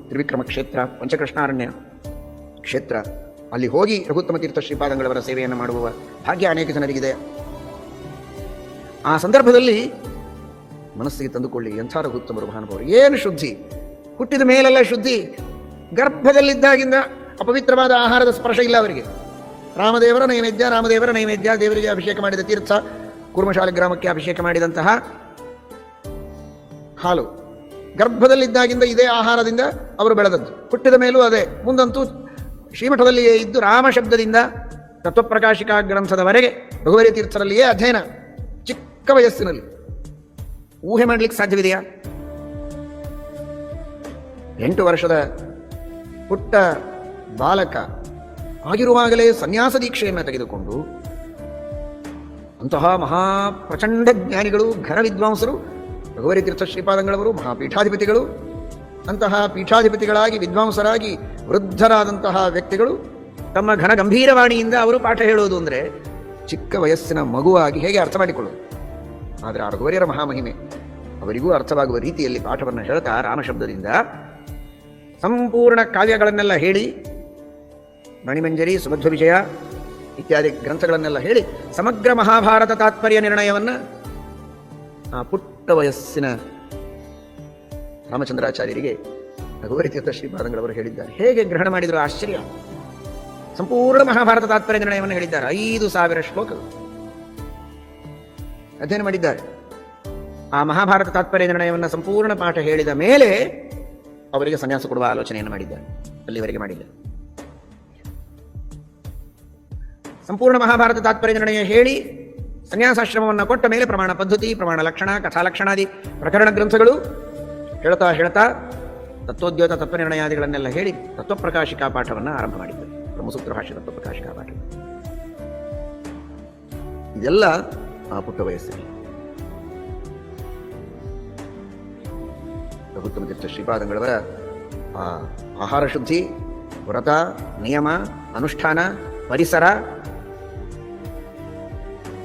ತ್ರಿವಿಕ್ರಮ ಕ್ಷೇತ್ರ, ಪಂಚಕೃಷ್ಣಾರಣ್ಯ ಕ್ಷೇತ್ರ, ಅಲ್ಲಿ ಹೋಗಿ ರಘುತ್ತಮ ತೀರ್ಥ ಶ್ರೀಪಾದಂಗಳವರ ಸೇವೆಯನ್ನು ಮಾಡುವ ಭಾಗ್ಯ ಅನೇಕ ಜನರಿಗಿದೆ. ಆ ಸಂದರ್ಭದಲ್ಲಿ ಮನಸ್ಸಿಗೆ ತಂದುಕೊಳ್ಳಿ, ಎಂಥ ರಘುತ್ತಮರು ಮಹಾನುಭಾವರು. ಏನು ಶುದ್ಧಿ! ಹುಟ್ಟಿದ ಮೇಲೆಲ್ಲ ಶುದ್ಧಿ. ಗರ್ಭದಲ್ಲಿದ್ದಾಗಿಂದ ಅಪವಿತ್ರವಾದ ಆಹಾರದ ಸ್ಪರ್ಶ ಇಲ್ಲ ಅವರಿಗೆ. ರಾಮದೇವರ ನೈವೇದ್ಯ, ದೇವರಿಗೆ ಅಭಿಷೇಕ ಮಾಡಿದ ತೀರ್ಥ, ಕೂರ್ಮಶಾಲೆ ಗ್ರಾಮಕ್ಕೆ ಅಭಿಷೇಕ ಮಾಡಿದಂತಹ ಹಾಲು. ಗರ್ಭದಲ್ಲಿದ್ದಾಗಿಂದ ಇದೇ ಆಹಾರದಿಂದ ಅವರು ಬೆಳೆದದ್ದು. ಹುಟ್ಟಿದ ಮೇಲೂ ಅದೇ. ಮುಂದಂತೂ ಶ್ರೀಮಠದಲ್ಲಿಯೇ ಇದ್ದು ರಾಮ ಶಬ್ದದಿಂದ ತತ್ವಪ್ರಕಾಶಿಕಾ ಗ್ರಂಥದವರೆಗೆ ರಘುವರಿ ತೀರ್ಥರಲ್ಲಿಯೇ ಅಧ್ಯಯನ. ಚಿಕ್ಕ ವಯಸ್ಸಿನಲ್ಲಿ ಊಹೆ ಮಾಡಲಿಕ್ಕೆ ಸಾಧ್ಯವಿದೆಯಾ? 8 ವರ್ಷದ ಪುಟ್ಟ ಬಾಲಕ ಆಗಿರುವಾಗಲೇ ಸನ್ಯಾಸ ದೀಕ್ಷೆಯನ್ನು ತೆಗೆದುಕೊಂಡು ಅಂತಹ ಮಹಾಪ್ರಚಂಡ ಜ್ಞಾನಿಗಳು, ಘನ ವಿದ್ವಾಂಸರು ರಘುವರಿ ತೀರ್ಥ ಶ್ರೀಪಾದಂಗಳವರು ಮಹಾಪೀಠಾಧಿಪತಿಗಳು. ಅಂತಹ ಪೀಠಾಧಿಪತಿಗಳಾಗಿ ವಿದ್ವಾಂಸರಾಗಿ ವೃದ್ಧರಾದಂತಹ ವ್ಯಕ್ತಿಗಳು ತಮ್ಮ ಘನ ಗಂಭೀರವಾಣಿಯಿಂದ ಅವರು ಪಾಠ ಹೇಳುವುದು ಅಂದರೆ ಚಿಕ್ಕ ವಯಸ್ಸಿನ ಮಗುವಾಗಿ ಹೇಗೆ ಅರ್ಥ ಮಾಡಿಕೊಳ್ಳುವುದು? ಆದರೆ ಆ ರಘುವರಿಯರ ಮಹಾಮಹಿಮೆ ಅವರಿಗೂ ಅರ್ಥವಾಗುವ ರೀತಿಯಲ್ಲಿ ಪಾಠವನ್ನು ಹೇಳ್ತಾ ರಾಮಶಬ್ದದಿಂದ ಸಂಪೂರ್ಣ ಕಾವ್ಯಗಳನ್ನೆಲ್ಲ ಹೇಳಿ, ಮಣಿಮಂಜರಿ, ಸುಮಧ್ವ ವಿಜಯ ಇತ್ಯಾದಿ ಗ್ರಂಥಗಳನ್ನೆಲ್ಲ ಹೇಳಿ ಸಮಗ್ರ ಮಹಾಭಾರತ ತಾತ್ಪರ್ಯ ನಿರ್ಣಯವನ್ನು ಆ ಪುಟ್ಟ ವಯಸ್ಸಿನ ರಾಮಚಂದ್ರಾಚಾರ್ಯರಿಗೆ ರಘುವರಿ ತೀರ್ಥ ಶ್ರೀಪಾದಂಗಳವರು ಹೇಳಿದ್ದಾರೆ. ಹೇಗೆ ಗ್ರಹಣ ಮಾಡಿದರು? ಆಶ್ಚರ್ಯ! ಸಂಪೂರ್ಣ ಮಹಾಭಾರತ ತಾತ್ಪರ್ಯ ನಿರ್ಣಯವನ್ನು ಹೇಳಿದ್ದಾರೆ. 5,000 ಶ್ಲೋಕಗಳು ಅಧ್ಯಯನ ಮಾಡಿದ್ದಾರೆ. ಆ ಮಹಾಭಾರತ ತಾತ್ಪರ್ಯ ನಿರ್ಣಯವನ್ನು ಸಂಪೂರ್ಣ ಪಾಠ ಹೇಳಿದ ಮೇಲೆ ಅವರಿಗೆ ಸನ್ಯಾಸ ಕೊಡುವ ಆಲೋಚನೆಯನ್ನು ಮಾಡಿದ್ದಾರೆ. ಅಲ್ಲಿವರೆಗೆ ಮಾಡಿಲ್ಲ. ಸಂಪೂರ್ಣ ಮಹಾಭಾರತ ತಾತ್ಪರ್ಯ ನಿರ್ಣಯ ಹೇಳಿ ಸನ್ಯಾಸಾಶ್ರಮವನ್ನು ಕೊಟ್ಟ ಮೇಲೆ ಪ್ರಮಾಣ ಪದ್ಧತಿ, ಪ್ರಮಾಣ ಲಕ್ಷಣ, ಕಥಾಲಕ್ಷಣಾದಿ ಪ್ರಕರಣ ಗ್ರಂಥಗಳು ಹೇಳ್ತಾ ಹೇಳ್ತಾ ತತ್ವೋದ್ಯೋತ ತತ್ವನಿರ್ಣಯಾದಿಗಳನ್ನೆಲ್ಲ ಹೇಳಿ ತತ್ವಪ್ರಕಾಶಿಕಾ ಪಾಠವನ್ನು ಆರಂಭ ಮಾಡಿದ್ದಾರೆ. ಬ್ರಹ್ಮಸೂತ್ರ ಭಾಷ್ಯ ತತ್ವಪ್ರಕಾಶಿಕಾ ಪಾಠ. ಇದೆಲ್ಲ ಆ ಪುಟ್ಟ ವಯಸ್ಸಿನಲ್ಲಿ ರಘುತ್ತಮ ತೀರ್ಥ ಶ್ರೀಪಾದಂಗಳವರ ಆಹಾರ ಶುದ್ಧಿ, ವ್ರತ, ನಿಯಮ, ಅನುಷ್ಠಾನ, ಪರಿಸರ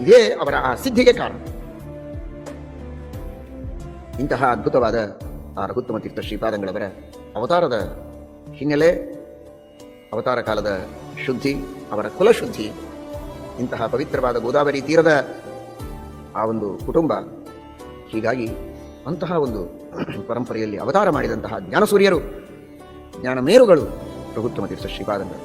ಇದೇ ಅವರ ಆ ಸಿದ್ಧಿಗೆ ಕಾರಣ. ಇಂತಹ ಅದ್ಭುತವಾದ ಆ ರಘುತ್ತಮ ತೀರ್ಥ ಶ್ರೀಪಾದಂಗಳವರ ಅವತಾರದ ಹಿನ್ನೆಲೆ, ಅವತಾರ ಕಾಲದ ಶುದ್ಧಿ, ಅವರ ಕುಲಶುದ್ಧಿ, ಇಂತಹ ಪವಿತ್ರವಾದ ಗೋದಾವರಿ ತೀರದ ಆ ಒಂದು ಕುಟುಂಬ. ಹೀಗಾಗಿ ಅಂತಹ ಒಂದು ಪರಂಪರೆಯಲ್ಲಿ ಅವತಾರ ಮಾಡಿದಂತಹ ಜ್ಞಾನಸೂರ್ಯರು, ಜ್ಞಾನಮೇರುಗಳು ರಘುತ್ತಮ ತೀರ್ಥ ಶ್ರೀಪಾದಂಗಳು.